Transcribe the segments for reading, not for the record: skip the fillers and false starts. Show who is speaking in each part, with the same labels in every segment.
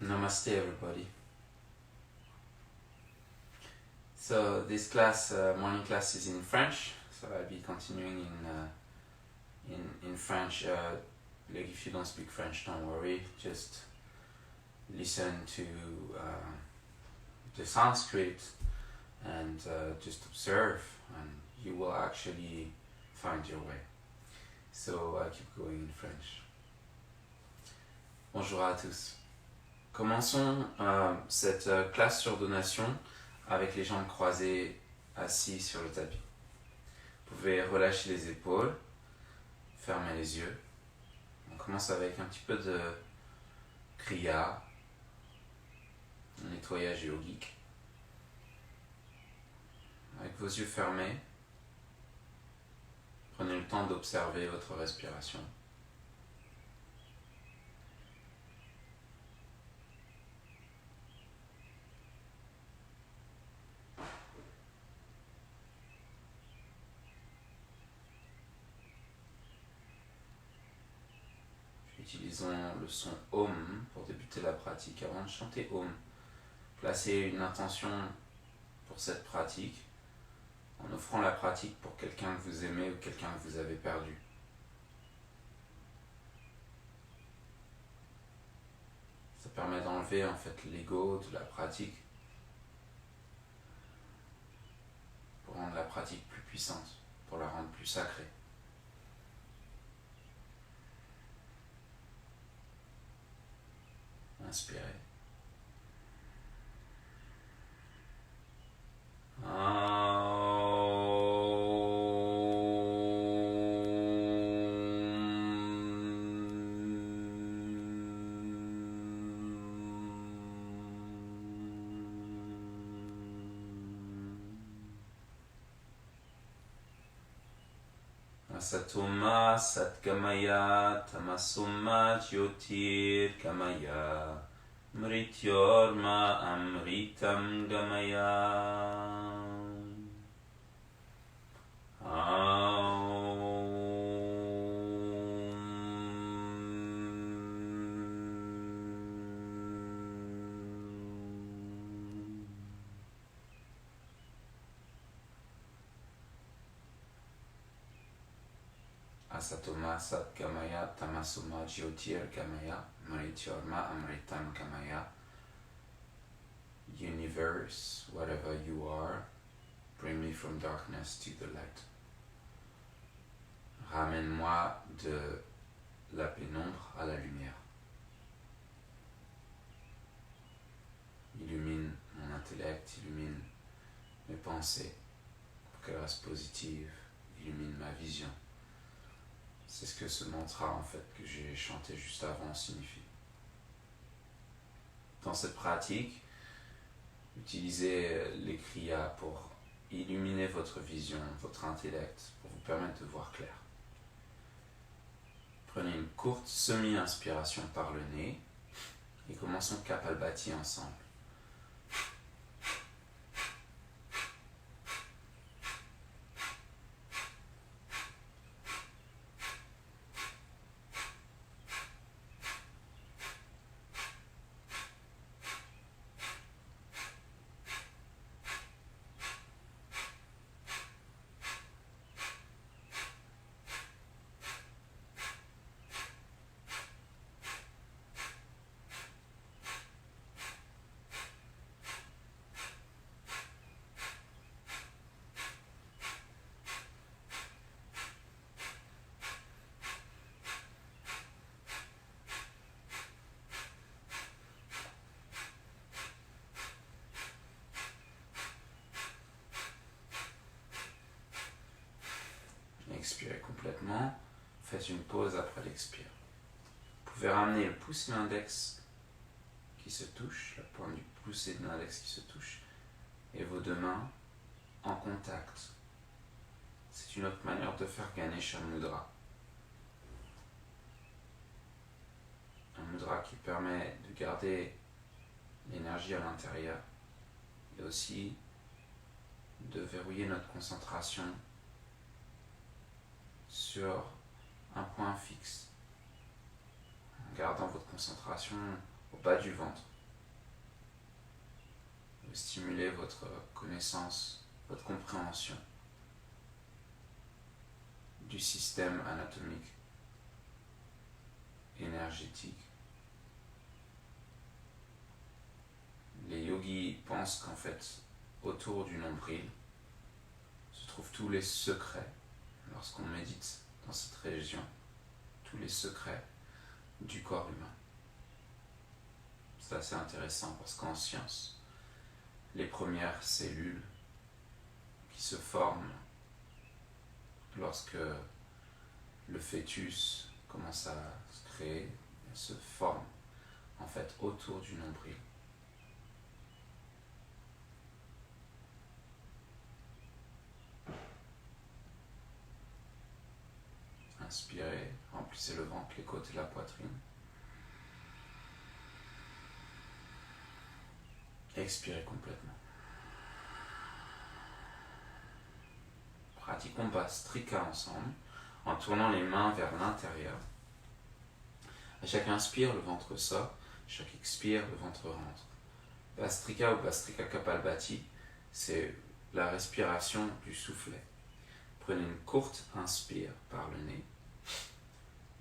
Speaker 1: Namaste, everybody. So this class, morning class, is in French. So I'll be continuing in French. Like if you don't speak French, don't worry. Just listen to the Sanskrit and just observe, and you will actually find your way. So I keep going in French. Bonjour à tous. Commençons cette classe sur donation avec les jambes croisées assis sur le tapis. Vous pouvez relâcher les épaules, fermer les yeux. On commence avec un petit peu de kriya, un nettoyage yogique. Avec vos yeux fermés, prenez le temps d'observer votre respiration. Utilisons le son Om pour débuter la pratique. Avant de chanter Om, placez une intention pour cette pratique en offrant la pratique pour quelqu'un que vous aimez ou quelqu'un que vous avez perdu. Ça permet d'enlever en fait l'ego de la pratique pour rendre la pratique plus puissante, pour la rendre plus sacrée. Inspirez. Asatoma satkamaya tamasoma jyotir kamaya mrityorma amritam gamaya. Asatoma satkamaya tamasoma jyotir kamaya mrityorma amritam kamaya. Universe, whatever you are, bring me from darkness to the light. Ramène-moi de la pénombre à la lumière. Illumine mon intellect, illumine mes pensées pour qu'elles restent positives, illumine ma vision. C'est ce que ce mantra en fait que j'ai chanté juste avant signifie. Dans cette pratique, utilisez les kriyas pour illuminer votre vision, votre intellect, pour vous permettre de voir clair. Prenez une courte semi-inspiration par le nez et commençons Kapalbhati ensemble. Expirez complètement, faites une pause après l'expire. Vous pouvez ramener le pouce et l'index qui se touchent, la pointe du pouce et de l'index qui se touchent, et vos deux mains en contact. C'est une autre manière de faire Ganesha Mudra. Un mudra qui permet de garder l'énergie à l'intérieur et aussi de verrouiller notre concentration sur un point fixe, en gardant votre concentration au bas du ventre. Vous stimulez votre connaissance, votre compréhension du système anatomique, énergétique. Les yogis pensent qu'en fait, autour du nombril se trouvent tous les secrets, lorsqu'on médite dans cette région, tous les secrets du corps humain. C'est assez intéressant parce qu'en science, les premières cellules qui se forment lorsque le fœtus commence à se créer, elles se forment en fait autour du nombril. Inspirez, remplissez le ventre, les côtes et la poitrine. Expirez complètement. Pratiquons Bhastrika ensemble, en tournant les mains vers l'intérieur. À chaque inspire, le ventre sort, à chaque expire, le ventre rentre. Bhastrika ou Bhastrika Kapalbhati, c'est la respiration du soufflet. Prenez une courte inspire par le nez,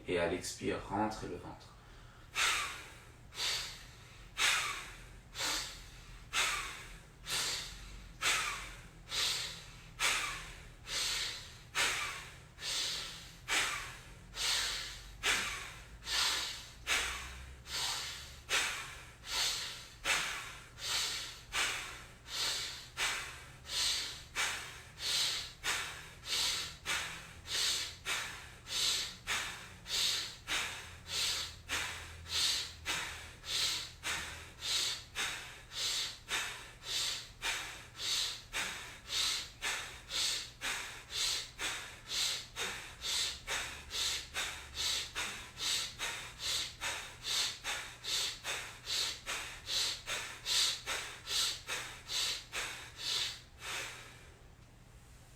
Speaker 1: et à l'expire, rentrez le ventre.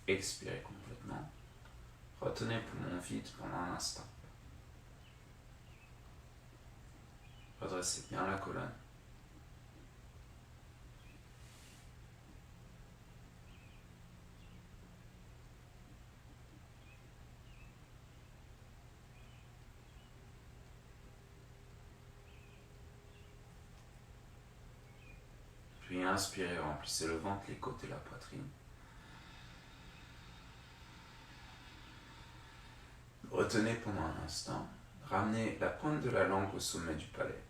Speaker 1: Expirez complètement. Retenez le poumon vide pendant un instant. Redressez bien la colonne. Puis inspirez, remplissez le ventre, les côtes et la poitrine. Retenez pendant un instant. Ramenez la pointe de la langue au sommet du palais.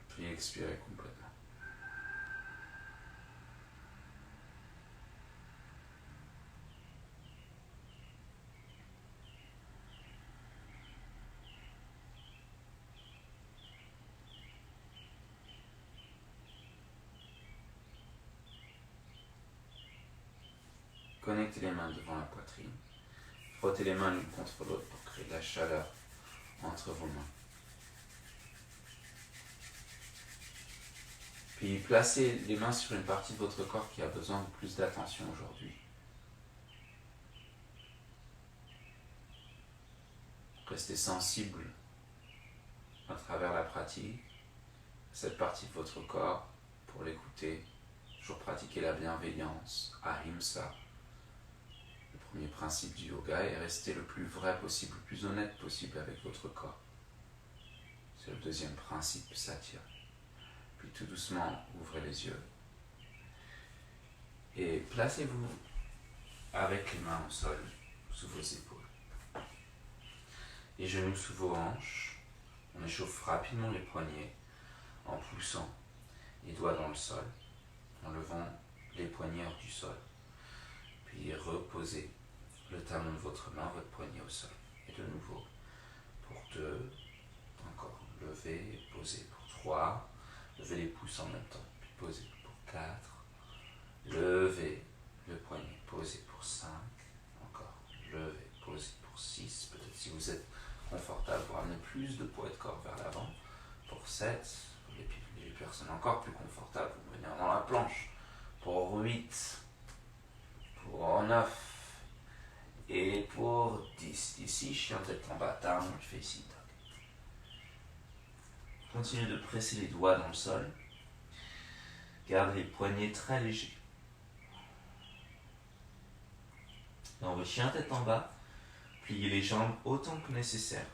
Speaker 1: Puis expirez complètement. Connectez les mains devant la poitrine. Frottez les mains l'une contre l'autre pour créer de la chaleur entre vos mains. Puis placez les mains sur une partie de votre corps qui a besoin de plus d'attention aujourd'hui. Restez sensible à travers la pratique, cette partie de votre corps, pour l'écouter. Toujours pratiquer la bienveillance, ahimsa, le premier principe du yoga, et rester le plus vrai possible, le plus honnête possible avec votre corps. C'est le deuxième principe, satya. Puis tout doucement, ouvrez les yeux. Et placez-vous avec les mains au sol, sous vos épaules. Les genoux sous vos hanches. On échauffe rapidement les poignets en poussant les doigts dans le sol, en levant les poignets hors du sol. Puis reposez le talon de votre main, votre poignet au sol. Et de nouveau, pour 2, encore, levez, posez pour 3, levez les pouces en même temps, puis posez pour 4, levez le poignet, posez pour 5, encore, levez, posez pour 6, peut-être si vous êtes confortable, vous ramenez plus de poids de corps vers l'avant, 7. Les personnes encore plus confortables vont venir dans la planche. Pour 8. Pour 9. Et pour 10. Ici, chien tête en bas, down facing dog. Continuez de presser les doigts dans le sol. Gardez les poignets très légers. Dans vos chiens tête en bas, pliez les jambes autant que nécessaire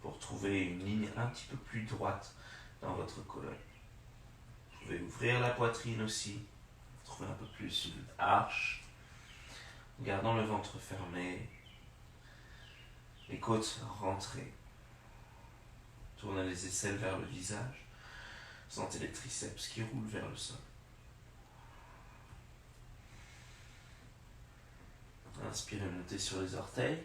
Speaker 1: pour trouver une ligne un petit peu plus droite dans votre colonne. Vous pouvez ouvrir la poitrine aussi, trouver un peu plus une arche, en gardant le ventre fermé, les côtes rentrées. Tournez les aisselles vers le visage, sentez les triceps qui roulent vers le sol. Inspirez, montez sur les orteils.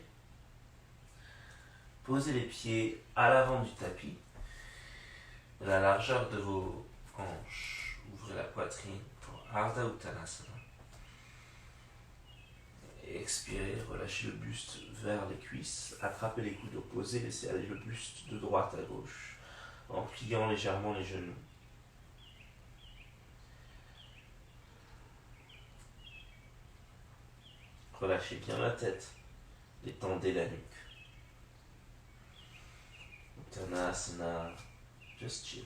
Speaker 1: Posez les pieds à l'avant du tapis, à la largeur de vos hanches. Ouvrez la poitrine pour Ardha Uttanasana. Et expirez, relâchez le buste vers les cuisses, attrapez les coudes opposés, laissez aller le buste de droite à gauche, en pliant légèrement les genoux. Relâchez bien la tête, détendez la nuque. Uttanasana, just chill.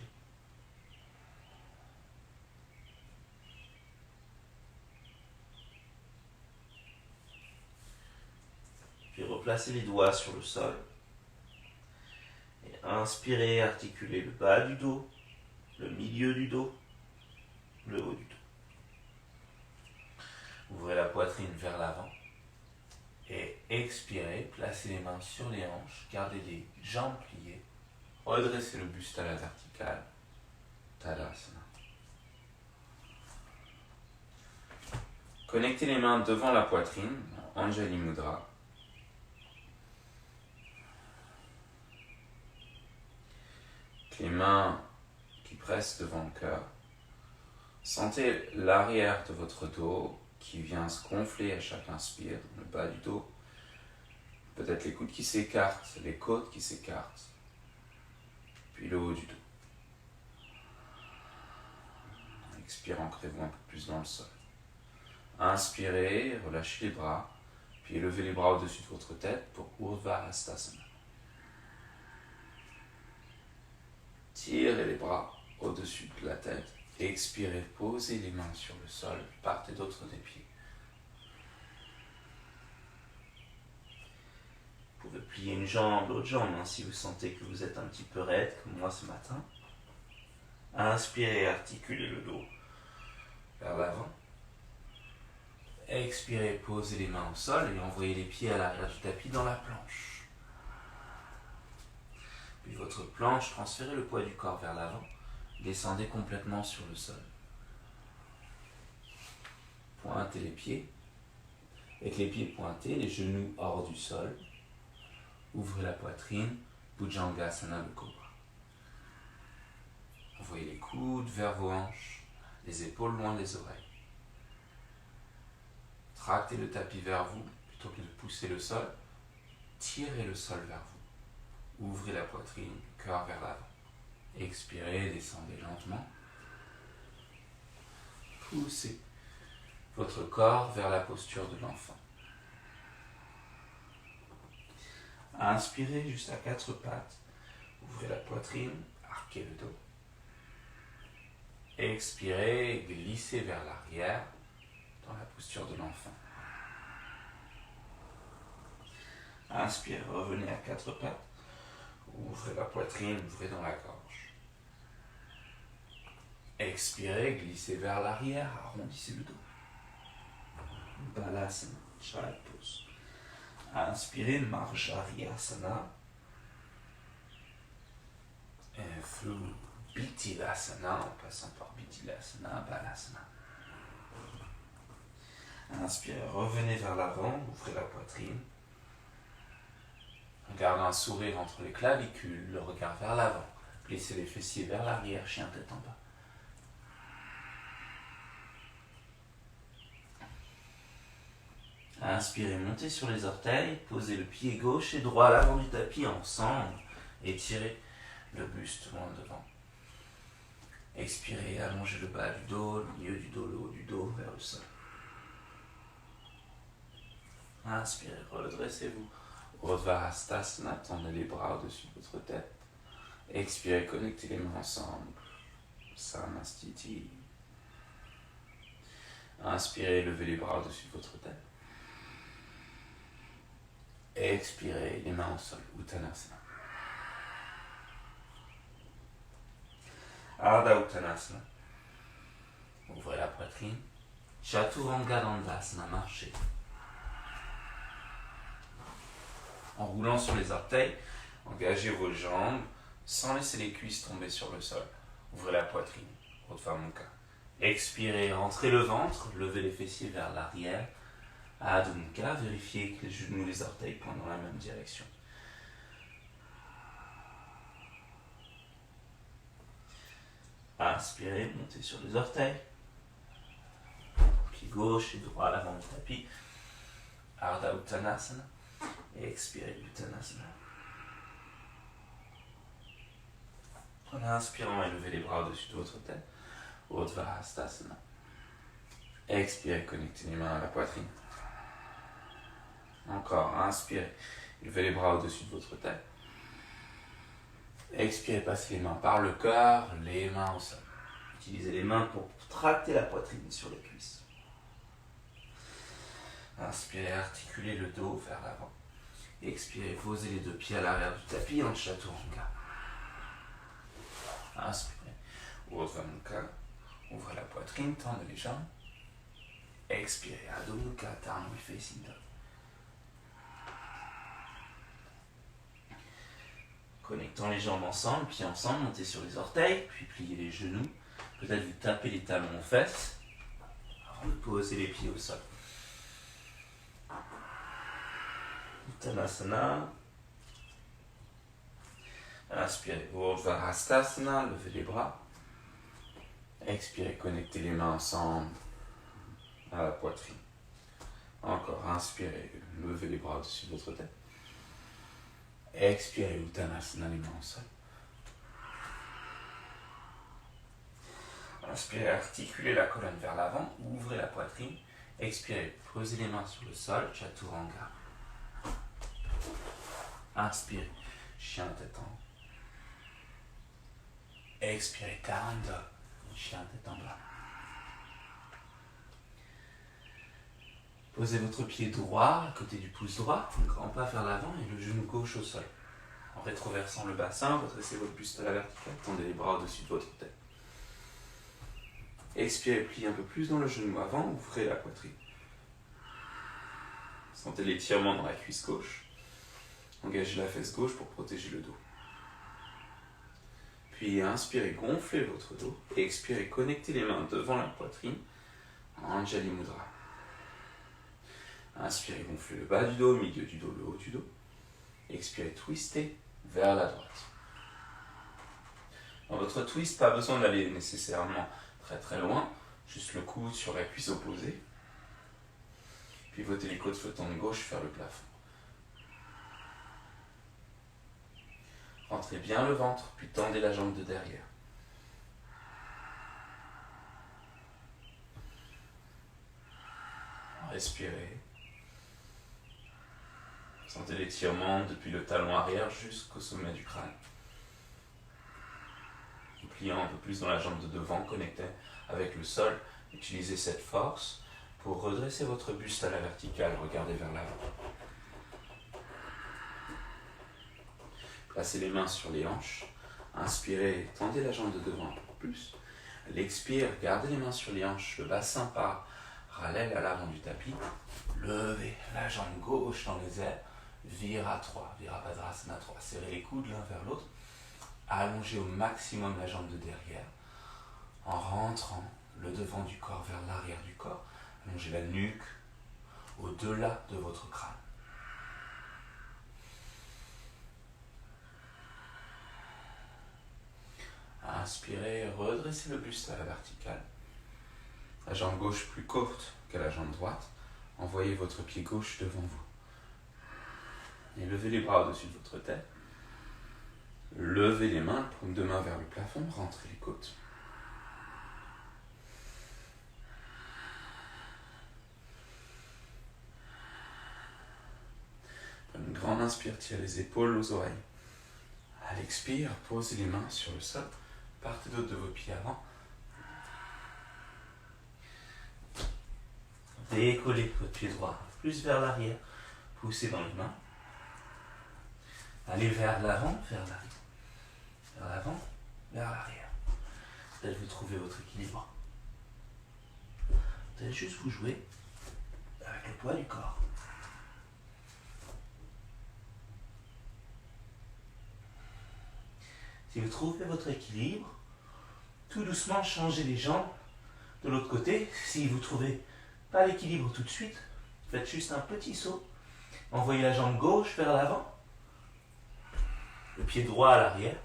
Speaker 1: Puis replacez les doigts sur le sol. Et inspirez, articulez le bas du dos, le milieu du dos, le haut du dos. Ouvrez la poitrine vers l'avant. Et expirez, placez les mains sur les hanches, gardez les jambes pliées, redressez le buste à la verticale, Tadasana. Connectez les mains devant la poitrine, Anjali Mudra. Les mains qui pressent devant le cœur. Sentez l'arrière de votre dos qui vient se gonfler à chaque inspire, le bas du dos. Peut-être les coudes qui s'écartent, les côtes qui s'écartent. Puis le haut du dos. Expirez, ancrez-vous un peu plus dans le sol. Inspirez, relâchez les bras, puis élevez les bras au-dessus de votre tête pour Urdhva Hastasana. Tirez les bras au-dessus de la tête. Expirez, posez les mains sur le sol, part et d'autre des pieds. Vous pouvez plier une jambe, l'autre jambe, si vous sentez que vous êtes un petit peu raide, comme moi ce matin. Inspirez, articulez le dos vers l'avant. Expirez, posez les mains au sol et envoyez les pieds à l'arrière du tapis dans la planche. Puis votre planche, transférez le poids du corps vers l'avant. Descendez complètement sur le sol. Pointez les pieds. Avec les pieds pointés, les genoux hors du sol. Ouvrez la poitrine, Bhujangasana, le cobra. Envoyez les coudes vers vos hanches, les épaules loin des oreilles. Tractez le tapis vers vous, plutôt que de pousser le sol. Tirez le sol vers vous. Ouvrez la poitrine, cœur vers l'avant. Expirez, descendez lentement. Poussez votre corps vers la posture de l'enfant. Inspirez juste à 4 pattes. Ouvrez la poitrine, arquez le dos. Expirez, glissez vers l'arrière dans la posture de l'enfant. Inspirez, revenez à 4 pattes. Ouvrez la poitrine, ouvrez dans la gorge. Expirez, glissez vers l'arrière, arrondissez le dos. Balasana, Child Pose. Inspirez, Marjariyasana. Et through Bithilasana, en passant par Bithilasana, Balasana. Inspirez, revenez vers l'avant, ouvrez la poitrine. Gardez un sourire entre les clavicules, le regard vers l'avant. Plissez les fessiers vers l'arrière, chien tête en bas. Inspirez, montez sur les orteils, posez le pied gauche et droit à l'avant du tapis ensemble. Étirez le buste loin devant. Expirez, allongez le bas du dos, le milieu du dos, le haut du dos vers le sol. Inspirez, redressez-vous. Urdhva-hastasana, tendez les bras au-dessus de votre tête. Expirez, connectez les mains ensemble. Samastiti. Inspirez, levez les bras au-dessus de votre tête. Expirez, les mains au sol, Uttanasana. Ardha Uttanasana. Ouvrez la poitrine. Chaturanga Dandasana, marchez. En roulant sur les orteils, engagez vos jambes sans laisser les cuisses tomber sur le sol. Ouvrez la poitrine, Urdhva Mukha. Expirez, rentrez le ventre, levez les fessiers vers l'arrière. Adho Mukha, vérifiez que les genoux et les orteils pointent dans la même direction. Inspirez, montez sur les orteils. Pied gauche et droit à l'avant du tapis. Ardha Uttanasana. Et expirez, Uttanasana. En inspirant, élevez les bras au-dessus de votre tête. Urdhva Hastasana. Expirez, connectez les mains à la poitrine. Encore, inspirez, élevez les bras au-dessus de votre tête. Expirez, passez les mains par le cœur, les mains au sol. Utilisez les mains pour tracter la poitrine sur les cuisses. Inspirez, articulez le dos vers l'avant. Expirez, posez les deux pieds à l'arrière du tapis en Chaturanga. Inspirez, Urdhva Mukha, ouvrez la poitrine, tendez les jambes. Expirez, Adho Mukha, Downward Facing Dog. Connectons les jambes ensemble, pieds ensemble, montez sur les orteils, puis pliez les genoux. Peut-être vous tapez les talons aux fesses avant de poser les pieds au sol. Uttanasana. Inspirez, Urdhva Hastasana, levez les bras. Expirez, connectez les mains ensemble à la poitrine. Encore, inspirez, levez les bras au-dessus de votre tête. Expirez, Uttanasana, les mains au sol. Inspirez, articulez la colonne vers l'avant, ouvrez la poitrine. Expirez, posez les mains sur le sol, Chaturanga. Inspirez, chien tête en haut. Expirez, Down Dog, chien tête en bas. Posez votre pied droit à côté du pouce droit, un grand pas vers l'avant et le genou gauche au sol. En rétroversant le bassin, redressez votre buste à la verticale, tendez les bras au-dessus de votre tête. Expirez, pliez un peu plus dans le genou avant, ouvrez la poitrine. Sentez l'étirement dans la cuisse gauche. Engagez la fesse gauche pour protéger le dos. Puis inspirez, gonflez votre dos. Et expirez, connectez les mains devant la poitrine en Anjali Mudra. Inspirez, gonflez le bas du dos, milieu du dos, le haut du dos. Expirez, twistez vers la droite. Dans votre twist, pas besoin d'aller nécessairement très très loin, juste le coude sur la cuisse opposée. Puis votez les côtes flottantes de gauche vers le plafond. Rentrez bien le ventre, puis tendez la jambe de derrière. Respirez. Sentez l'étirement depuis le talon arrière jusqu'au sommet du crâne. En pliant un peu plus dans la jambe de devant, connectez avec le sol. Utilisez cette force pour redresser votre buste à la verticale, regardez vers l'avant. Placez les mains sur les hanches. Inspirez, tendez la jambe de devant un peu plus. L'expire, gardez les mains sur les hanches, le bassin parallèle à l'avant du tapis. Levez la jambe gauche dans les airs. Vira 3, Virabhadrasana 3. Serrez les coudes l'un vers l'autre. Allongez au maximum la jambe de derrière. En rentrant le devant du corps vers l'arrière du corps. Allongez la nuque au-delà de votre crâne. Inspirez, redressez le buste à la verticale. La jambe gauche plus courte que la jambe droite. Envoyez votre pied gauche devant vous. Et levez les bras au-dessus de votre tête. Levez les mains, paume de main vers le plafond, rentrez les côtes. Inspire, tire les épaules aux oreilles. À l'expire, posez les mains sur le sol. Partez d'autres de vos pieds avant. Décollez votre pied droit plus vers l'arrière. Poussez dans les mains. Allez vers l'avant, vers l'arrière. Vers l'avant, vers l'arrière. Vous allez vous trouver votre équilibre. Vous allez juste vous jouer avec le poids du corps. Si vous trouvez votre équilibre, tout doucement changez les jambes de l'autre côté. Si vous ne trouvez pas l'équilibre tout de suite, faites juste un petit saut. Envoyez la jambe gauche vers l'avant, le pied droit à l'arrière.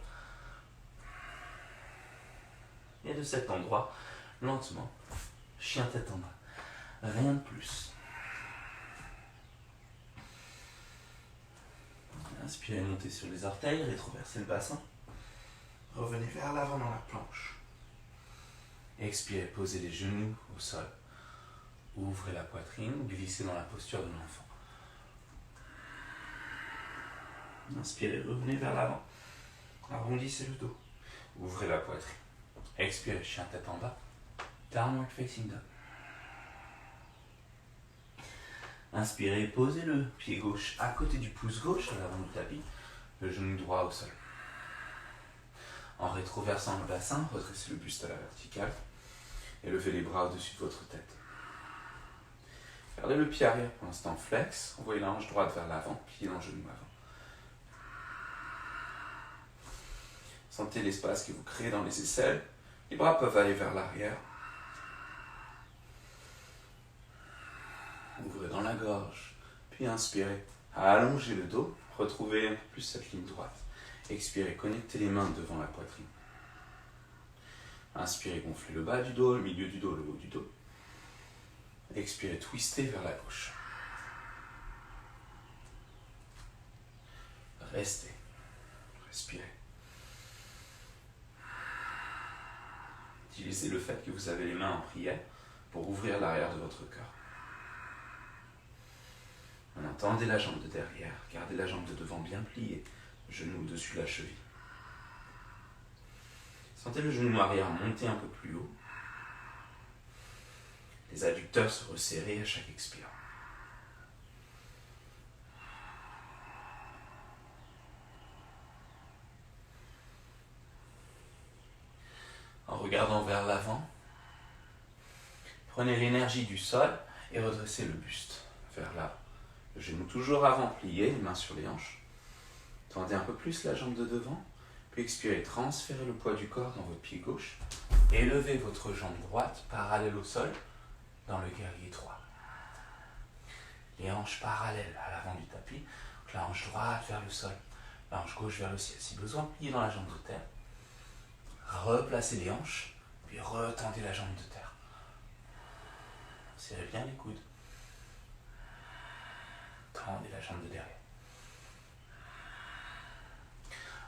Speaker 1: Et de cet endroit, lentement, chien tête en bas. Rien de plus. Inspirez, montez sur les orteils, rétroversez le bassin. Revenez vers l'avant dans la planche. Expirez, posez les genoux au sol. Ouvrez la poitrine, glissez dans la posture de l'enfant. Inspirez, revenez vers l'avant. Arrondissez le dos. Ouvrez la poitrine. Expirez, chien tête en bas. Downward facing dog. Inspirez, posez le pied gauche à côté du pouce gauche à l'avant du tapis, le genou droit au sol. En rétroversant le bassin, redressez le buste à la verticale et levez les bras au-dessus de votre tête. Gardez le pied arrière pour l'instant flex, envoyez la hanche droite vers l'avant, pliez dans le genou avant. Sentez l'espace que vous créez dans les aisselles, les bras peuvent aller vers l'arrière. Ouvrez dans la gorge, puis inspirez, allongez le dos, retrouvez un peu plus cette ligne droite. Expirez, connectez les mains devant la poitrine. Inspirez, gonflez le bas du dos, le milieu du dos, le haut du dos. Expirez, twistez vers la gauche. Restez, respirez. Utilisez le fait que vous avez les mains en prière pour ouvrir l'arrière de votre cœur. Maintenant, tendez la jambe de derrière, gardez la jambe de devant bien pliée, genou au-dessus de la cheville. Sentez le genou arrière monter un peu plus haut. Les adducteurs se resserrer à chaque expire. En regardant vers l'avant, prenez l'énergie du sol et redressez le buste vers là. Le genou toujours avant plié, les mains sur les hanches. Tendez un peu plus la jambe de devant, puis expirez, transférez le poids du corps dans votre pied gauche et levez votre jambe droite parallèle au sol dans le guerrier 3. Les hanches parallèles à l'avant du tapis, la hanche droite vers le sol, la hanche gauche vers le ciel. Si besoin, pliez dans la jambe de terre. Replacez les hanches, puis retendez la jambe de terre. Serrez bien les coudes. Tendez la jambe de derrière.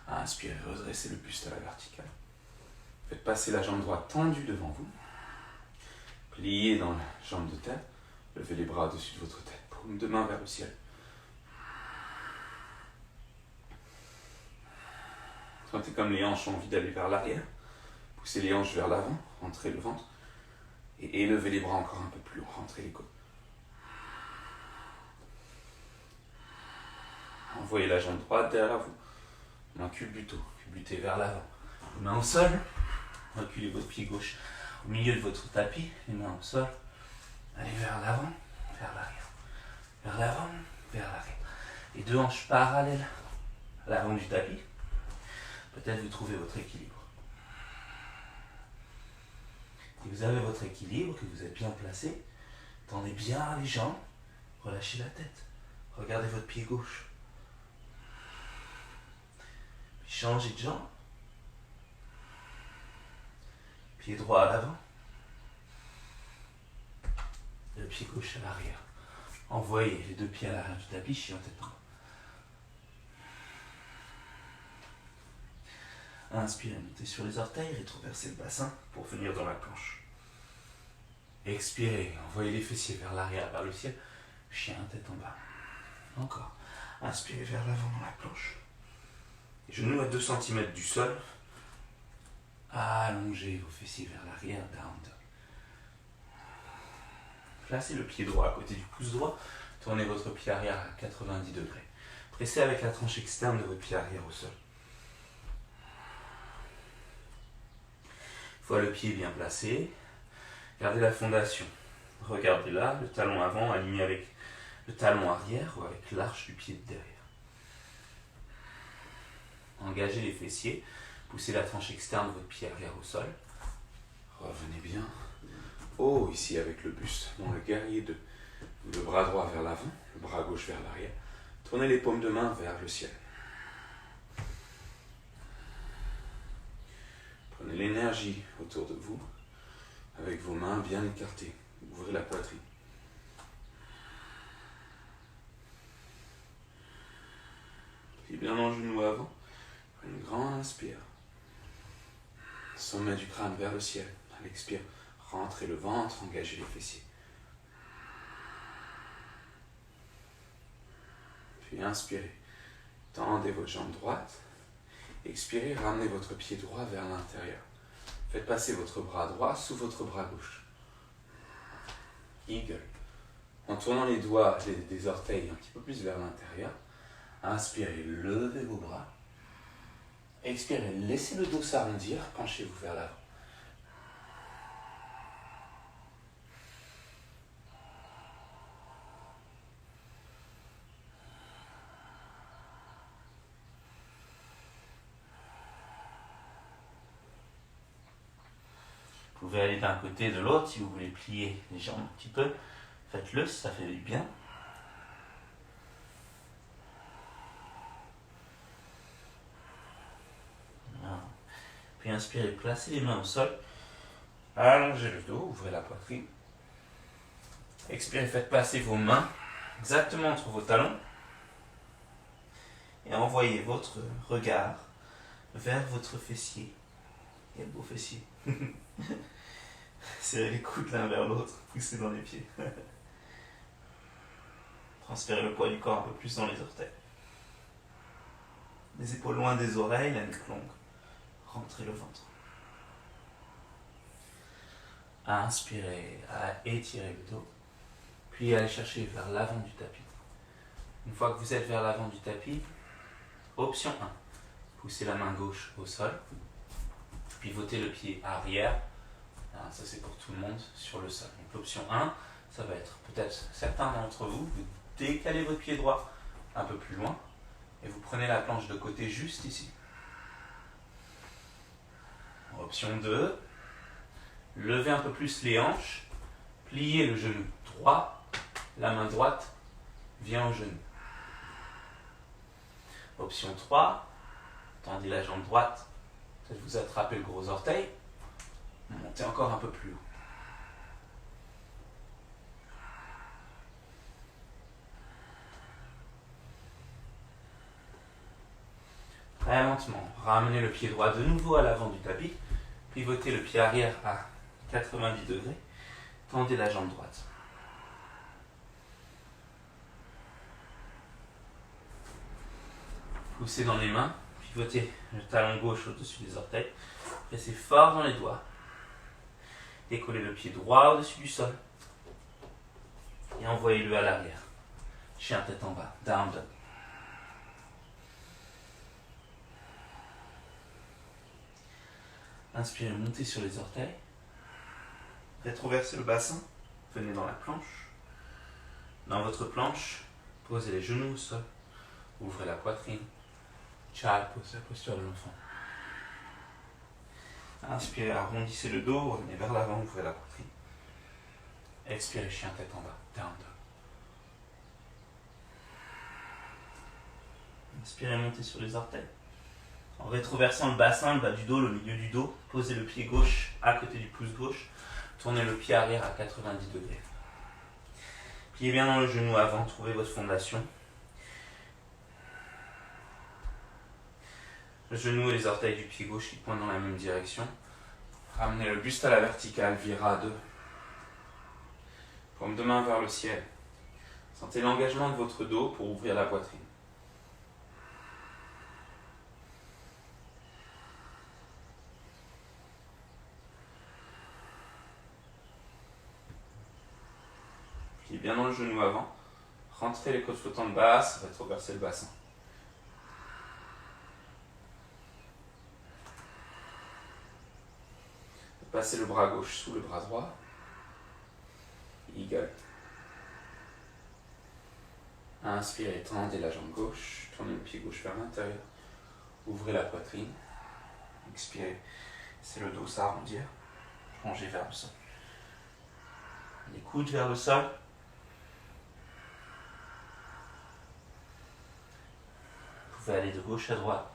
Speaker 1: Inspirez, redressez le buste à la verticale. Faites passer la jambe droite tendue devant vous. Pliez dans la jambe de terre. Levez les bras au-dessus de votre tête. Paume de main vers le ciel. Sentez comme les hanches ont envie d'aller vers l'arrière. Poussez les hanches vers l'avant, rentrez le ventre. Et élevez les bras encore un peu plus haut, rentrez les côtes. Envoyez la jambe droite derrière vous. Main culbutez vers l'avant. Les mains au sol. Reculez votre pied gauche au milieu de votre tapis. Les mains au sol. Allez vers l'avant, vers l'arrière. Vers l'avant, vers l'arrière. Les deux hanches parallèles à l'avant du tapis. Peut-être vous trouvez votre équilibre. Si vous avez votre équilibre, que vous êtes bien placé, tendez bien les jambes, relâchez la tête. Regardez votre pied gauche. Puis changez de jambe. Pied droit à l'avant. Le pied gauche à l'arrière. Envoyez les deux pieds à l'arrière du tapis, chien tête en bas. Inspirez, montez sur les orteils, rétroversez le bassin pour venir dans la planche. Expirez, envoyez les fessiers vers l'arrière, vers le ciel. Chien tête en bas. Encore. Inspirez vers l'avant dans la planche. Genoux à 2 cm du sol. Allongez vos fessiers vers l'arrière, down dog. Placez le pied droit à côté du pouce droit. Tournez votre pied arrière à 90 degrés. Pressez avec la tranche externe de votre pied arrière au sol. Une fois le pied bien placé, gardez la fondation. Regardez là, le talon avant aligné avec le talon arrière ou avec l'arche du pied de derrière. Engagez les fessiers, poussez la tranche externe de votre pied arrière au sol. Revenez bien. Haut ici avec le buste, dans le guerrier 2. Le bras droit vers l'avant, le bras gauche vers l'arrière. Tournez les paumes de main vers le ciel. Prenez l'énergie autour de vous, avec vos mains bien écartées. Ouvrez la poitrine. Pliez bien dans le genou avant. Prenez une grande inspire. Sommet du crâne vers le ciel. À l'expire, rentrez le ventre, engagez les fessiers. Puis inspirez. Tendez votre jambe droite. Expirez, ramenez votre pied droit vers l'intérieur. Faites passer votre bras droit sous votre bras gauche. Eagle. En tournant les doigts des orteils un petit peu plus vers l'intérieur. Inspirez, levez vos bras. Expirez, laissez le dos s'arrondir, penchez-vous vers l'avant. Vous pouvez aller d'un côté et de l'autre si vous voulez plier les jambes un petit peu. Faites-le si ça fait du bien. Voilà. Puis inspirez, placez les mains au sol. Allongez le dos, ouvrez la poitrine. Expirez, faites passer vos mains exactement entre vos talons. Et envoyez votre regard vers votre fessier. Quel beau fessier. Serrez les coudes l'un vers l'autre, poussez dans les pieds. Transférez le poids du corps un peu plus dans les orteils. Les épaules loin des oreilles, la nuque longue. Rentrez le ventre. Inspirez, étirez le dos. Puis allez chercher vers l'avant du tapis. Une fois que vous êtes vers l'avant du tapis, option 1. Poussez la main gauche au sol. Pivotez le pied arrière. Ça c'est pour tout le monde sur le sol. Donc l'option 1, ça va être peut-être certains d'entre vous, vous décalez votre pied droit un peu plus loin et vous prenez la planche de côté juste ici. Option 2, levez un peu plus les hanches, pliez le genou droit, la main droite vient au genou. Option 3, tendez la jambe droite, peut-être vous attrapez le gros orteil, montez encore un peu plus haut. Très lentement, ramenez le pied droit de nouveau à l'avant du tapis, pivotez le pied arrière à 90 degrés, tendez la jambe droite. Poussez dans les mains, pivotez le talon gauche au-dessus des orteils, pressez fort dans les doigts, décollez le pied droit au-dessus du sol et envoyez-le à l'arrière. Chien tête en bas, down dog. Inspirez, montez sur les orteils. Rétroversez le bassin. Venez dans la planche. Dans votre planche, posez les genoux au sol. Ouvrez la poitrine. Child pose, la posture de l'enfant. Inspirez, arrondissez le dos, revenez vers l'avant, ouvrez la poitrine. Expirez, chien tête en bas, down dog. Inspirez, montez sur les orteils. En rétroversant le bassin, le bas du dos, le milieu du dos, posez le pied gauche à côté du pouce gauche, tournez le pied arrière à 90 degrés. Pliez bien dans le genou avant, trouvez votre fondation. Le genou et les orteils du pied gauche qui pointent dans la même direction. Ramenez le buste à la verticale, virez à 2. Paume de main vers le ciel. Sentez l'engagement de votre dos pour ouvrir la poitrine. le genou avant. Rentrez les côtes flottantes basses, rétroversez le bassin. Passez le bras gauche sous le bras droit. Eagle. Inspirez, tendez la jambe gauche, tournez le pied gauche vers l'intérieur. Ouvrez la poitrine. Expirez. C'est le dos s'arrondir. Plongez vers le sol. Les coudes vers le sol. Vous pouvez aller de gauche à droite.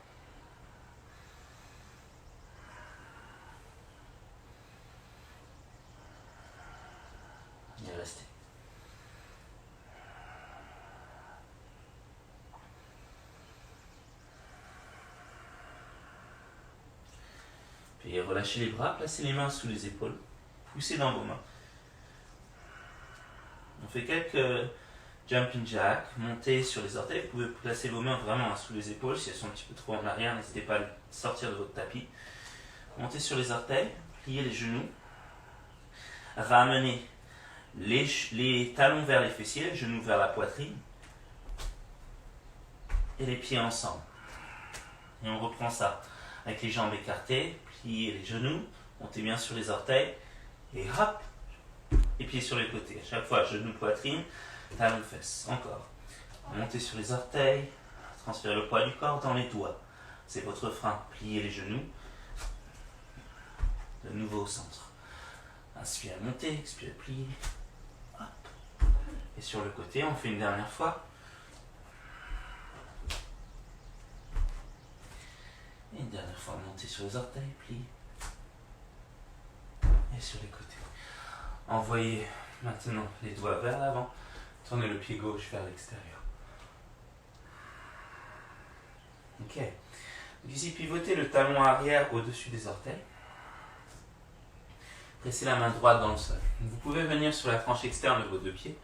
Speaker 1: Et restez. Puis relâchez les bras, placez les mains sous les épaules, poussez dans vos mains. On fait quelques jumping jacks, montez sur les orteils. Vous pouvez placer vos mains vraiment sous les épaules. Si elles sont un petit peu trop en arrière, n'hésitez pas à sortir de votre tapis. Montez sur les orteils, pliez les genoux. Ramenez les talons vers les fessiers, les genoux vers la poitrine. Et les pieds ensemble. Et on reprend ça avec les jambes écartées, pliez les genoux, montez bien sur les orteils. Et hop, les pieds sur les côtés. À chaque fois, genoux, poitrine, talons, fesses. Encore. Montez sur les orteils, transférez le poids du corps dans les doigts. C'est votre frein. Pliez les genoux. De nouveau au centre. Inspirez, montez, expirez, pliez. Hop. Et sur le côté, on fait une dernière fois. Et une dernière fois, montez sur les orteils, pliez. Et sur les côtés. Envoyez maintenant les doigts vers l'avant. Tournez le pied gauche vers l'extérieur. Ok. Donc ici, pivotez le talon arrière au-dessus des orteils. Pressez la main droite dans le sol. Vous pouvez venir sur la tranche externe de vos deux pieds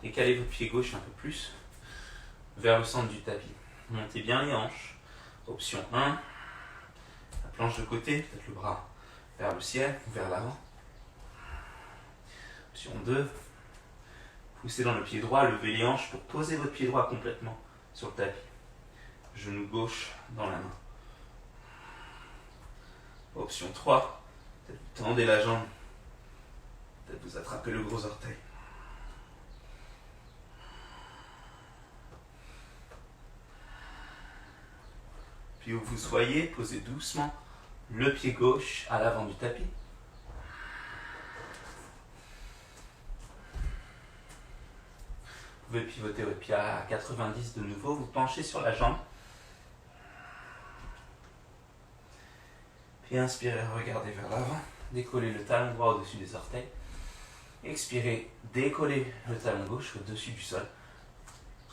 Speaker 1: et caler votre pied gauche un peu plus vers le centre du tapis. Montez bien les hanches. Option 1. La planche de côté, peut-être le bras vers le ciel ou vers l'avant. Option 2. Poussez dans le pied droit, levez les hanches pour poser votre pied droit complètement sur le tapis. Genou gauche dans la main. Option 3. Peut-être vous tendez la jambe. Peut-être vous attrapez le gros orteil. Puis où vous soyez, posez doucement le pied gauche à l'avant du tapis. Vous pouvez pivoter votre pied à 90 de nouveau, vous penchez sur la jambe. Puis inspirez, regardez vers l'avant, décollez le talon droit au-dessus des orteils. Expirez, décollez le talon gauche au-dessus du sol.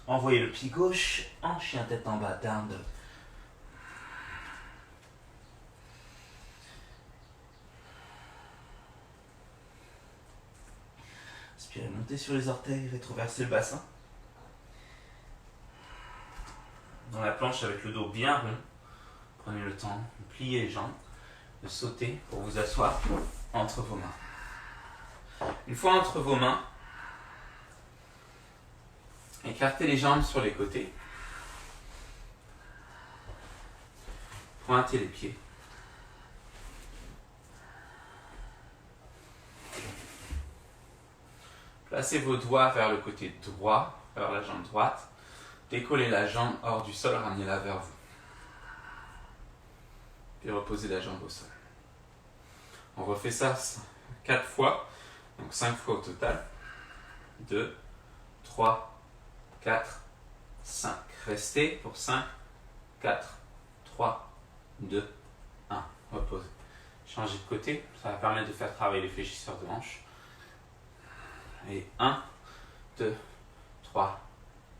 Speaker 1: Envoyez le pied gauche en chien tête en bas, down dog. Inspirez, montez sur les orteils, rétroversez le bassin. Dans la planche avec le dos bien rond, prenez le temps de plier les jambes, de sauter pour vous asseoir entre vos mains. Une fois entre vos mains, écartez les jambes sur les côtés. Pointez les pieds. Placez vos doigts vers le côté droit, vers la jambe droite. Décollez la jambe hors du sol, ramenez-la vers vous. Puis reposez la jambe au sol. On refait ça 4 fois, donc 5 fois au total. 2, 3, 4, 5. Restez pour 5, 4, 3, 2, 1. Reposez. Changez de côté, ça va permettre de faire travailler les fléchisseurs de hanches. Et 1, 2, 3,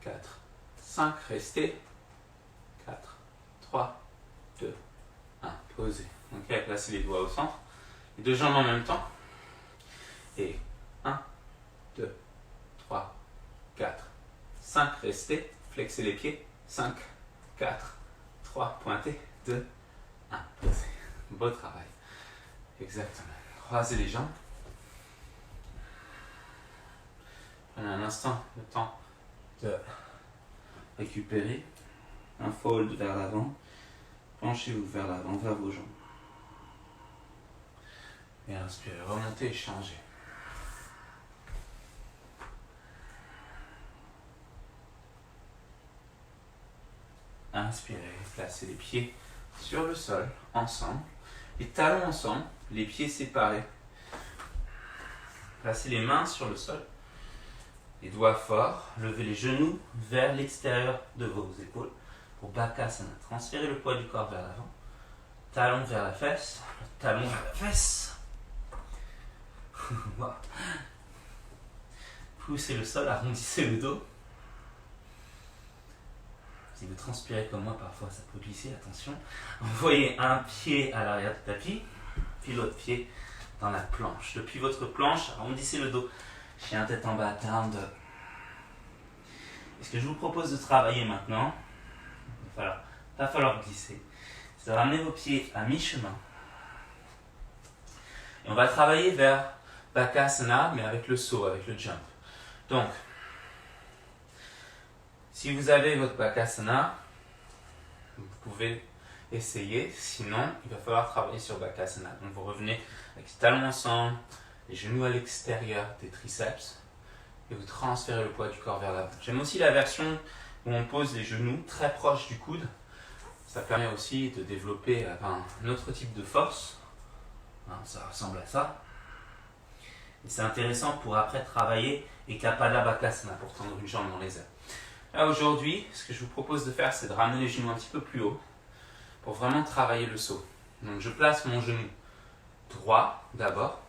Speaker 1: 4, 5. Restez. 4, 3, 2, 1. Posez. Ok, placez les doigts au centre. Les deux jambes en même temps. Et 1, 2, 3, 4, 5. Restez. Flexez les pieds. 5, 4, 3. Pointez. 2, 1. Posez. Beau travail. Exactement. Croisez les jambes. Prenez un instant, le temps de récupérer. Un fold vers l'avant. Penchez-vous vers l'avant, vers vos jambes. Et inspirez, remontez et changez. Inspirez, placez les pieds sur le sol, ensemble. Les talons ensemble, les pieds séparés. Placez les mains sur le sol. Les doigts forts. Levez les genoux vers l'extérieur de vos épaules. Pour Bakasana. Transférez le poids du corps vers l'avant. Talon vers la fesse. Talon vers la fesse. Poussez le sol, arrondissez le dos. Si vous transpirez comme moi, parfois ça peut glisser, attention. Envoyez un pied à l'arrière du tapis, puis l'autre pied dans la planche. Depuis votre planche, arrondissez le dos. Chien tête en bas, down dog. Et ce que je vous propose de travailler maintenant, il va pas falloir glisser, c'est de ramener vos pieds à mi-chemin. Et on va travailler vers Bakasana, mais avec le saut, avec le jump. Donc, si vous avez votre Bakasana, vous pouvez essayer. Sinon, il va falloir travailler sur Bakasana. Donc, vous revenez avec les talons ensemble, les genoux à l'extérieur des triceps, et vous transférez le poids du corps vers l'avant. J'aime aussi la version où on pose les genoux très proches du coude. Ça permet aussi de développer un autre type de force. Ça ressemble à ça. Et c'est intéressant pour après travailler Ekapada Bakasana, pour tendre une jambe dans les airs. Là aujourd'hui, ce que je vous propose de faire, c'est de ramener les genoux un petit peu plus haut pour vraiment travailler le saut. Donc je place mon genou droit d'abord,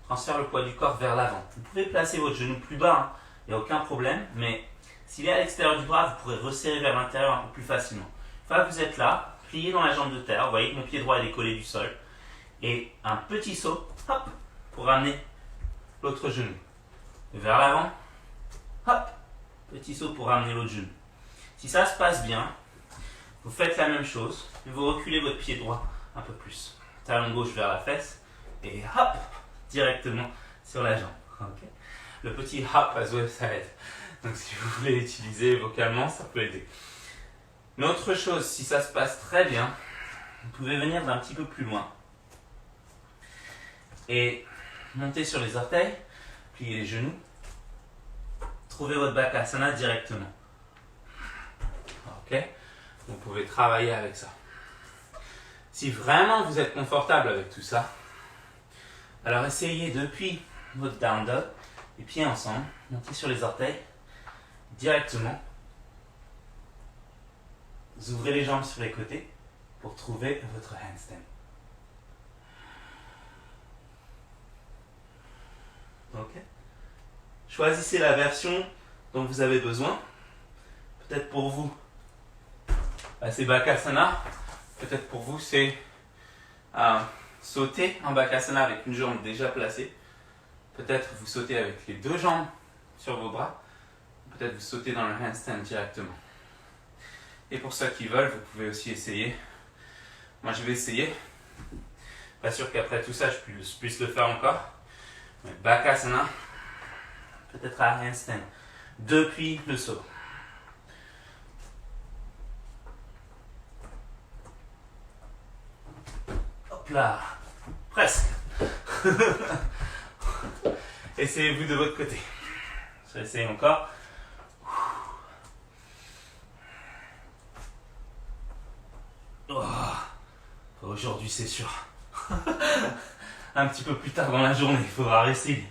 Speaker 1: transfère le poids du corps vers l'avant. Vous pouvez placer votre genou plus bas, il n'y a aucun problème, mais s'il est à l'extérieur du bras, vous pourrez resserrer vers l'intérieur un peu plus facilement. Une fois que vous êtes là, pliez dans la jambe de terre, vous voyez que mon pied droit est décollé du sol, et un petit saut, hop, pour ramener l'autre genou. Vers l'avant, hop, petit saut pour ramener l'autre genou. Si ça se passe bien, vous faites la même chose, mais vous reculez votre pied droit un peu plus. Talon gauche vers la fesse, et hop, directement sur la jambe. Okay. Le petit hop as well, ça aide. Donc si vous voulez l'utiliser vocalement, ça peut aider. Une autre chose, si ça se passe très bien, vous pouvez venir d'un petit peu plus loin et monter sur les orteils, plier les genoux, trouvez votre Bakasana directement. Ok? Vous pouvez travailler avec ça. Si vraiment vous êtes confortable avec tout ça, alors essayez depuis votre down dog, les pieds ensemble, montez sur les orteils, directement. Vous ouvrez les jambes sur les côtés pour trouver votre handstand. Ok. Choisissez la version dont vous avez besoin. Peut-être pour vous, c'est Bakasana. Peut-être pour vous, c'est sauter en Bakasana avec une jambe déjà placée. Peut-être vous sautez avec les deux jambes sur vos bras. Peut-être vous sautez dans le handstand directement. Et pour ceux qui veulent, vous pouvez aussi essayer. Moi, je vais essayer. Pas sûr qu'après tout ça, je puisse le faire encore. Mais Bakasana, peut-être à handstand, depuis le saut. Hop là, presque. Essayez-vous de votre côté. Je vais essayer encore. Oh, aujourd'hui, c'est sûr. Un petit peu plus tard dans la journée, il faudra rester.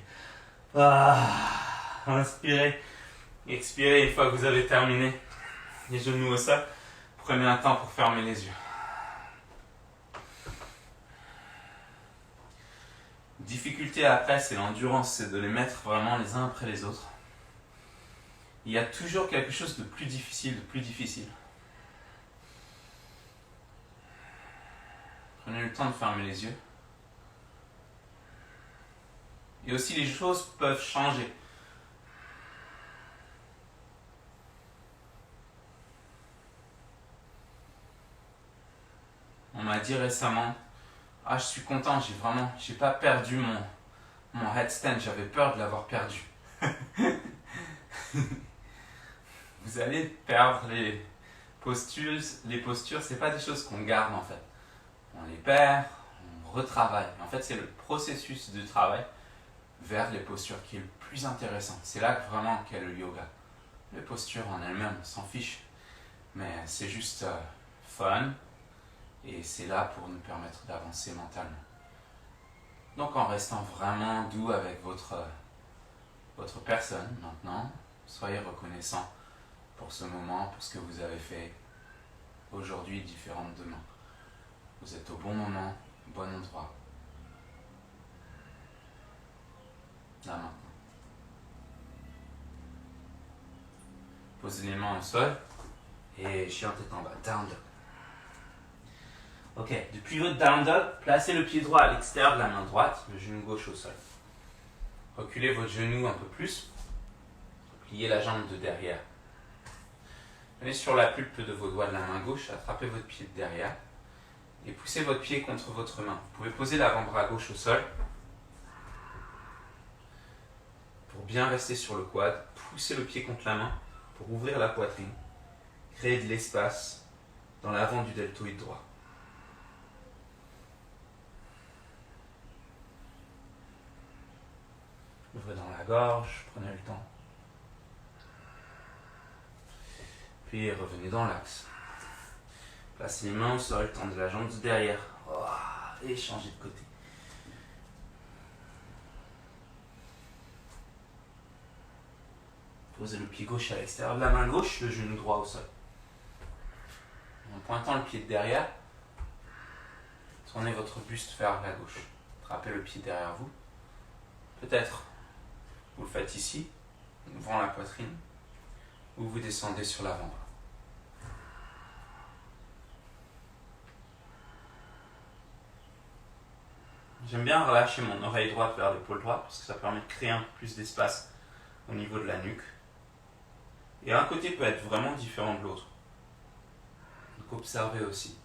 Speaker 1: Inspirez, expirez une fois que vous avez terminé. Les genoux au sol. Prenez un temps pour fermer les yeux. Difficulté après, c'est l'endurance, c'est de les mettre vraiment les uns après les autres. Il y a toujours quelque chose de plus difficile, Prenez le temps de fermer les yeux. Et aussi, les choses peuvent changer. On m'a dit récemment, je suis content, j'ai pas perdu mon headstand, j'avais peur de l'avoir perdu. Vous allez perdre les postures. Les postures, c'est pas des choses qu'on garde en fait. On les perd, on retravaille. En fait, c'est le processus de travail vers les postures qui est le plus intéressant. C'est là que vraiment qu'est le yoga. Les postures en elles-mêmes, on s'en fiche. Mais c'est juste fun et c'est là pour nous permettre d'avancer mentalement. Donc en restant vraiment doux avec votre personne maintenant, soyez reconnaissant pour ce moment, pour ce que vous avez fait aujourd'hui, différent de demain. Vous êtes au bon moment, au bon endroit. Là maintenant. Posez les mains au sol et chien tête en bas, down dog. Ok, depuis votre down dog, placez le pied droit à l'extérieur de la main droite, le genou gauche au sol. Reculez votre genou un peu plus, pliez la jambe de derrière. Venez sur la pulpe de vos doigts de la main gauche, attrapez votre pied de derrière et poussez votre pied contre votre main. Vous pouvez poser l'avant-bras gauche au sol pour bien rester sur le quad. Poussez le pied contre la main pour ouvrir la poitrine, créer de l'espace dans l'avant du deltoïde droit. Ouvrez dans la gorge, prenez le temps. Puis revenez dans l'axe. Placez les mains au sol, tendez la jambe de derrière. Oh, et changez de côté. Posez le pied gauche à l'extérieur de la main gauche, le genou droit au sol. En pointant le pied de derrière, tournez votre buste vers la gauche. Attrapez le pied derrière vous. Peut-être vous le faites ici, en ouvrant la poitrine, ou vous descendez sur l'avant-bras. J'aime bien relâcher mon oreille droite vers l'épaule droite parce que ça permet de créer un peu plus d'espace au niveau de la nuque. Et un côté peut être vraiment différent de l'autre. Donc observez aussi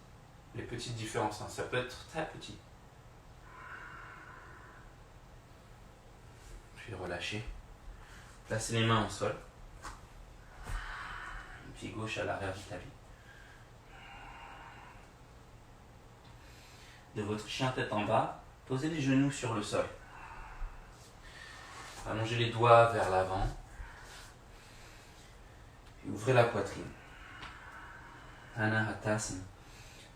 Speaker 1: les petites différences. Ça peut être très petit. Puis relâchez. Placez les mains au sol. Le pied gauche à l'arrière du tapis. De votre chien tête en bas, posez les genoux sur le sol. Allongez les doigts vers l'avant. Et ouvrez la poitrine. Anahatasana.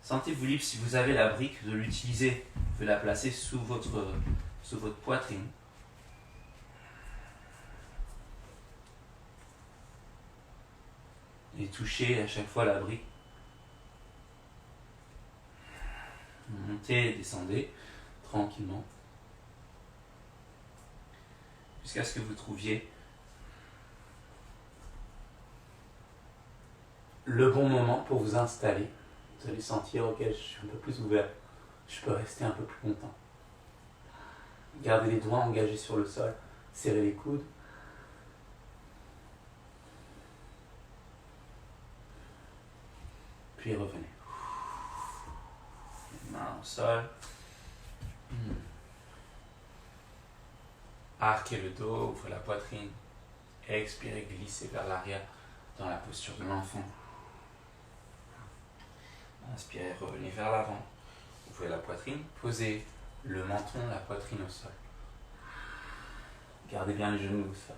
Speaker 1: Sentez-vous libre, si vous avez la brique, de l'utiliser. Vous pouvez la placer sous votre poitrine. Et touchez à chaque fois la brique. Montez et descendez tranquillement. Jusqu'à ce que vous trouviez le bon moment pour vous installer. Vous allez sentir, ok, je suis un peu plus ouvert. Je peux rester un peu plus longtemps. Gardez les doigts engagés sur le sol. Serrez les coudes. Puis revenez. Les mains au sol. Arquez le dos, ouvrez la poitrine. Expirez, glissez vers l'arrière dans la posture de l'enfant. Inspirez, revenez vers l'avant. Ouvrez la poitrine. Posez le menton, la poitrine au sol. Gardez bien les genoux au sol.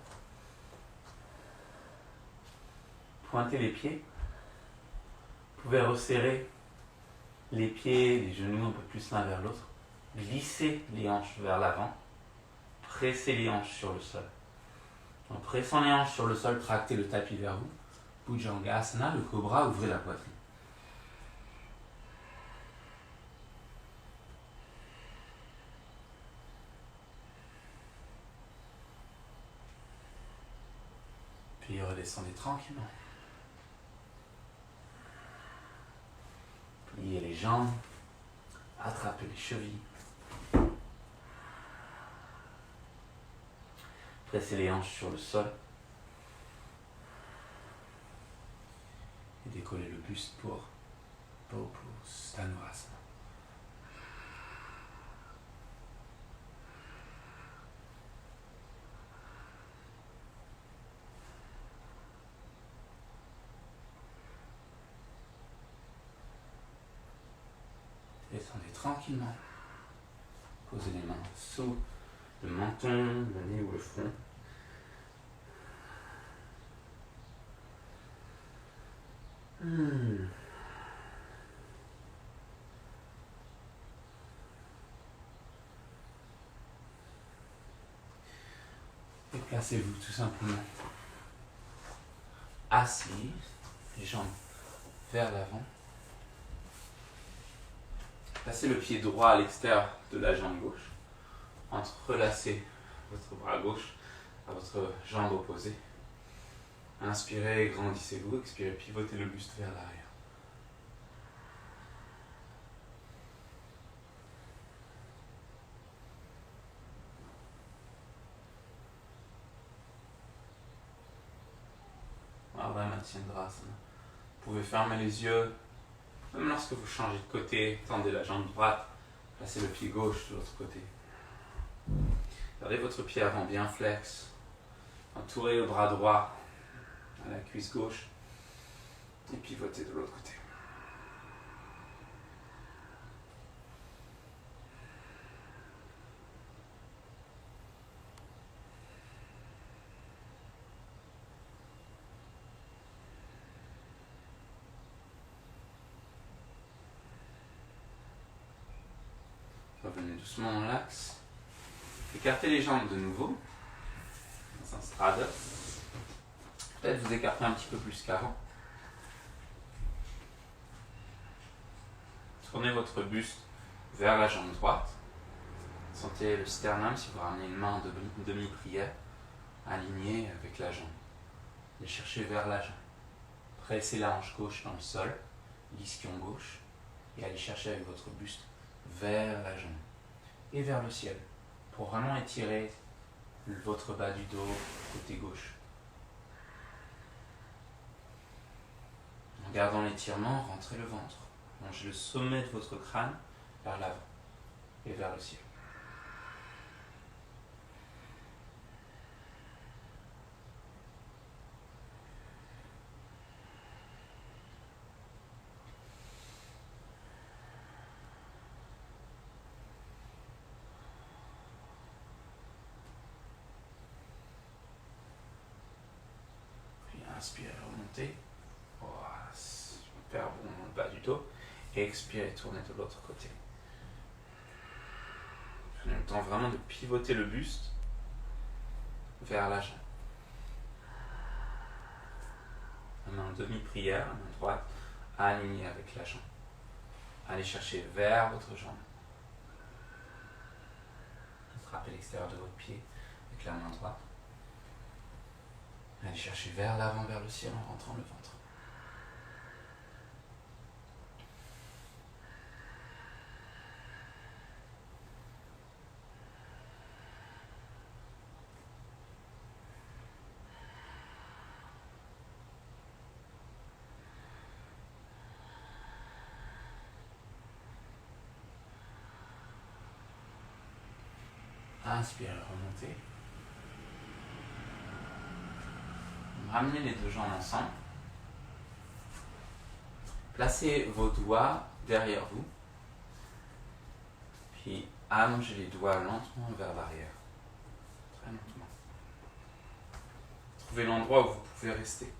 Speaker 1: Pointez les pieds. Vous pouvez resserrer les pieds, les genoux un peu plus l'un vers l'autre. Glissez les hanches vers l'avant. Pressez les hanches sur le sol. En pressant les hanches sur le sol, tractez le tapis vers vous. Bhujangasana, le cobra, ouvrez la poitrine. Puis redescendez tranquillement. Pliez les jambes. Attrapez les chevilles. Pressez les hanches sur le sol. Et décollez le buste pour Stanurasana. tranquillement. Posez les mains sous le menton, le nez ou le front. Et placez-vous tout simplement assis, les jambes vers l'avant. Placez le pied droit à l'extérieur de la jambe gauche. Entrelacez votre bras gauche à votre jambe opposée. Inspirez, grandissez-vous. Expirez, pivotez le buste vers l'arrière. Ardha Matsyendrasana. Vous pouvez fermer les yeux, même lorsque vous changez de côté, tendez la jambe droite, placez le pied gauche de l'autre côté. Gardez votre pied avant bien flex, entourez le bras droit à la cuisse gauche et pivotez de l'autre côté. Revenez doucement dans l'axe. Écartez les jambes de nouveau. Dans un strada. Peut-être vous écartez un petit peu plus qu'avant. Tournez votre buste vers la jambe droite. Sentez le sternum si vous ramenez une main en demi-prière, alignée avec la jambe. Et cherchez vers la jambe. Pressez la hanche gauche dans le sol, l'ischion gauche, et allez chercher avec votre buste vers la jambe et vers le ciel pour vraiment étirer votre bas du dos côté gauche. En gardant l'étirement, rentrez le ventre. Longez le sommet de votre crâne vers l'avant et vers le ciel. Inspirez, remontez. Oh, super bon dans le bas du dos. Et expirez, tournez de l'autre côté. Prenez le temps vraiment de pivoter le buste vers la jambe. La main en demi-prière, la main droite alignée avec la jambe. Allez chercher vers votre jambe. Attrapez l'extérieur de votre pied avec la main droite. Allez chercher vers l'avant, vers le ciel en rentrant le ventre. Inspirez, remontez. Ramenez les deux jambes ensemble. Placez vos doigts derrière vous. Puis allongez les doigts lentement vers l'arrière. Très lentement. Trouvez l'endroit où vous pouvez rester.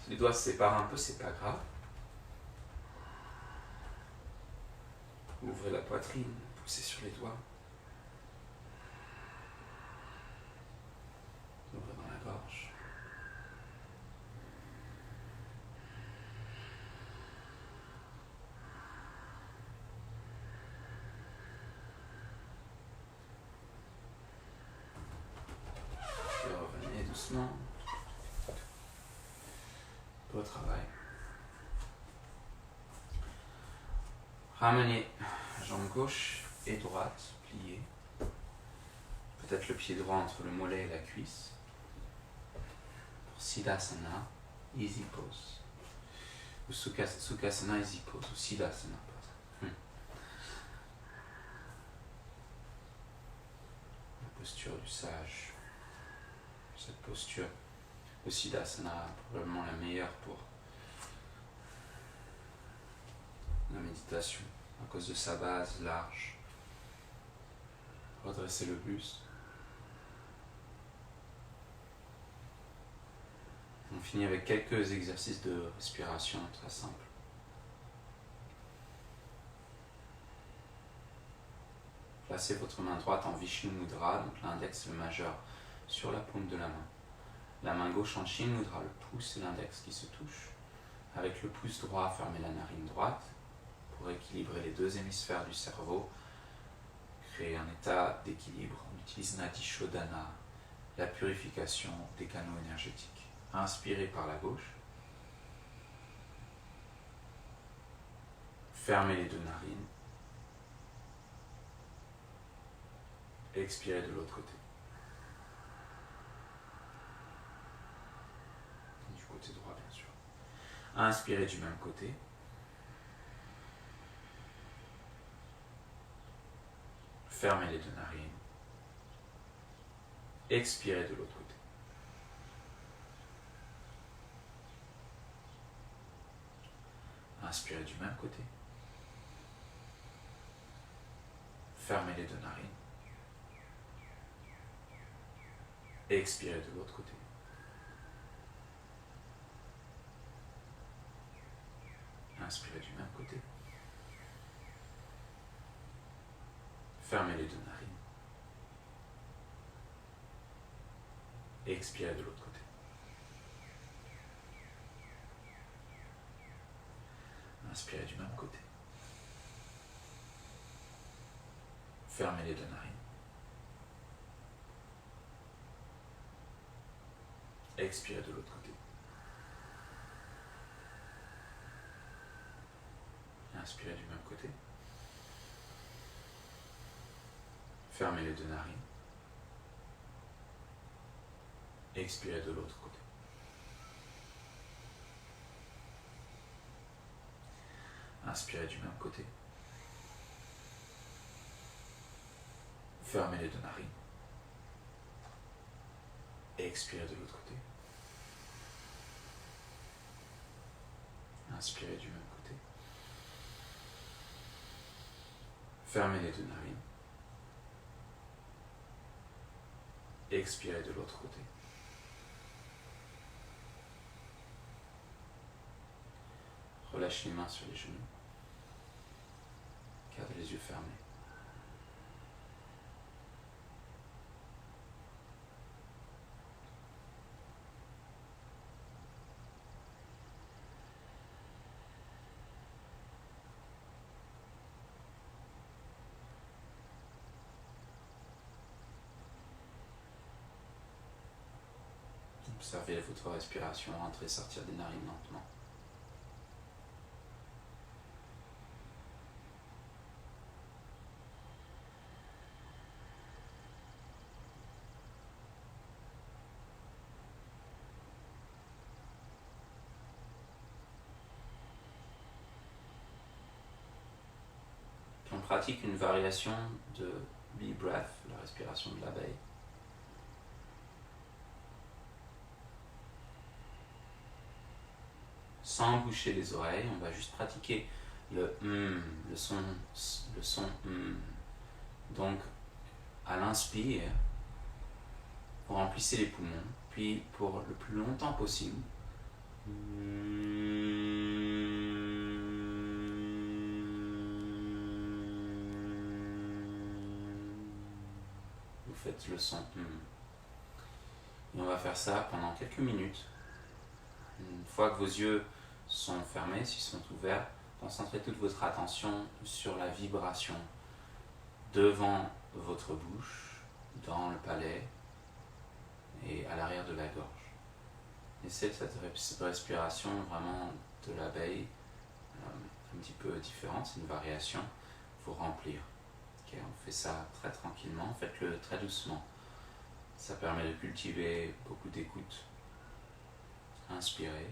Speaker 1: Si les doigts se séparent un peu, c'est pas grave. Ouvrez la poitrine, poussez sur les doigts. Ouvrez dans la gorge. Et revenez doucement. Beau travail. Ramenez jambe gauche et droite pliée. Peut-être le pied droit entre le mollet et la cuisse. Pour Siddhasana, easy pose. Ou Sukhasana, easy pose. Ou Siddhasana, pardon. La posture du sage. Cette posture de Siddhasana, probablement la meilleure pour la méditation. à cause de sa base large. Redressez le buste. On finit avec quelques exercices de respiration très simples. Placez votre main droite en Vishnu Mudra, donc l'index et le majeur, sur la paume de la main. La main gauche en Chin Mudra, le pouce et l'index qui se touchent. Avec le pouce droit, fermez la narine droite pour équilibrer les deux hémisphères du cerveau. Créer un état d'équilibre. On utilise Nadi Shodhana, la purification des canaux énergétiques. Inspirez par la gauche. Fermez les deux narines. Expirez de l'autre côté. Du côté droit, bien sûr. Inspirez du même côté. Fermez les deux narines. Expirez de l'autre côté. Inspirez du même côté. Fermez les deux narines. Expirez de l'autre côté. Inspirez du même côté. Fermez les deux narines. Expirez de l'autre côté. Inspirez du même côté. Fermez les deux narines. Expirez de l'autre côté. Inspirez du même côté. Fermez les deux narines. Expirez de l'autre côté. Inspirez du même côté. Fermez les deux narines. Expirez de l'autre côté. Inspirez du même côté. Fermez les deux narines. Expirez de l'autre côté. Relâchez les mains sur les genoux. Gardez les yeux fermés. Observez votre respiration, entrer et sortir des narines lentement. Puis on pratique une variation de bee breath, la respiration de l'abeille. Sans boucher les oreilles, on va juste pratiquer le son Donc, à l'inspire, vous remplissez les poumons, puis pour le plus longtemps possible, vous faites le son. Et on va faire ça pendant quelques minutes. Une fois que vos yeux sont fermés, s'ils sont ouverts, concentrez toute votre attention sur la vibration devant votre bouche, dans le palais et à l'arrière de la gorge. Essayez cette respiration vraiment de l'abeille, un petit peu différente, c'est une variation, il faut remplir. Okay, on fait ça très tranquillement, faites-le très doucement. Ça permet de cultiver beaucoup d'écoute. Inspirez.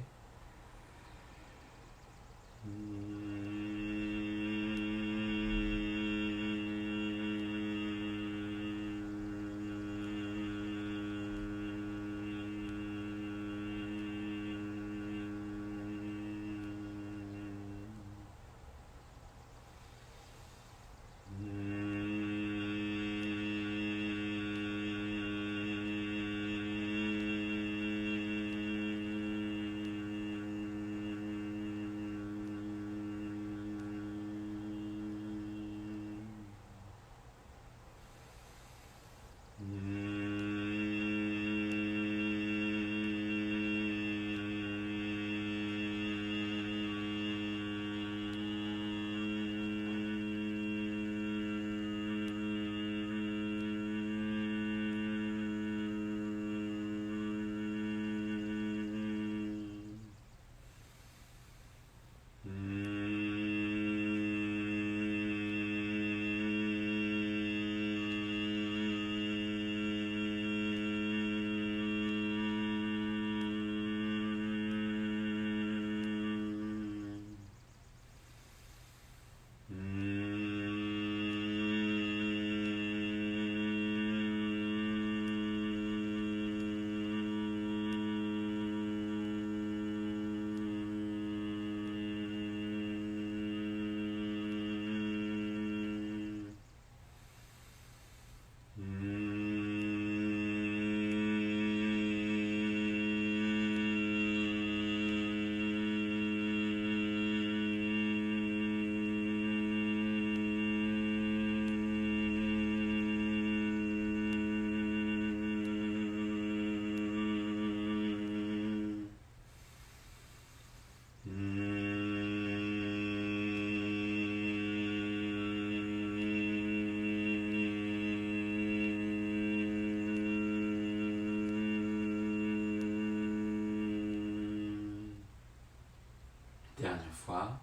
Speaker 1: Dernière fois.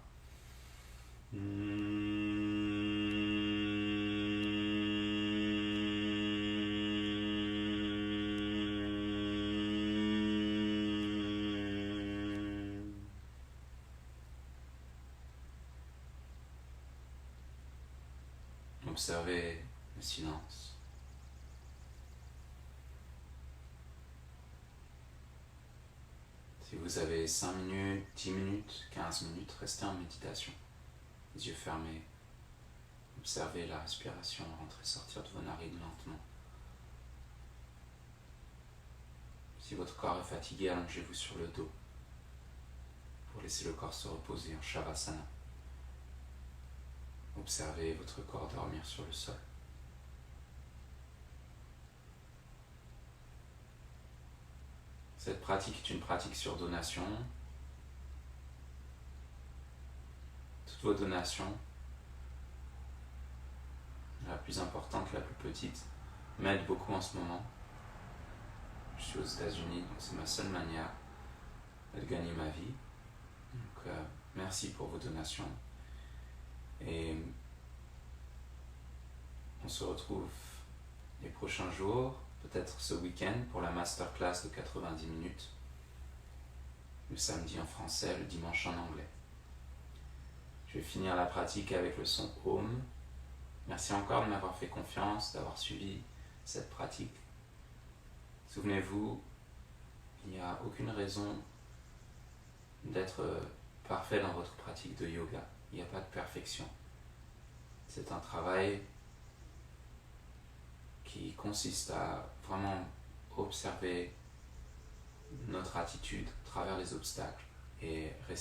Speaker 1: Observez le silence. Si vous avez 5 minutes, 10 minutes, 15 minutes, restez en méditation. Les yeux fermés. Observez la respiration rentrer et sortir de vos narines lentement. Si votre corps est fatigué, allongez-vous sur le dos pour laisser le corps se reposer en Shavasana. Observez votre corps dormir sur le sol. Cette pratique est une pratique sur donation. Toutes vos donations, la plus importante, la plus petite, m'aident beaucoup en ce moment. Je suis aux États-Unis, donc c'est ma seule manière de gagner ma vie. Donc, merci pour vos donations. Et on se retrouve les prochains jours, peut-être ce week-end, pour la masterclass de 90 minutes. Le samedi en français, le dimanche en anglais. Je vais finir la pratique avec le son Om. Merci encore de m'avoir fait confiance, d'avoir suivi cette pratique. Souvenez-vous, il n'y a aucune raison d'être parfait dans votre pratique de yoga. Il n'y a pas de perfection. C'est un travail qui consiste à vraiment observer notre attitude à travers les obstacles et rester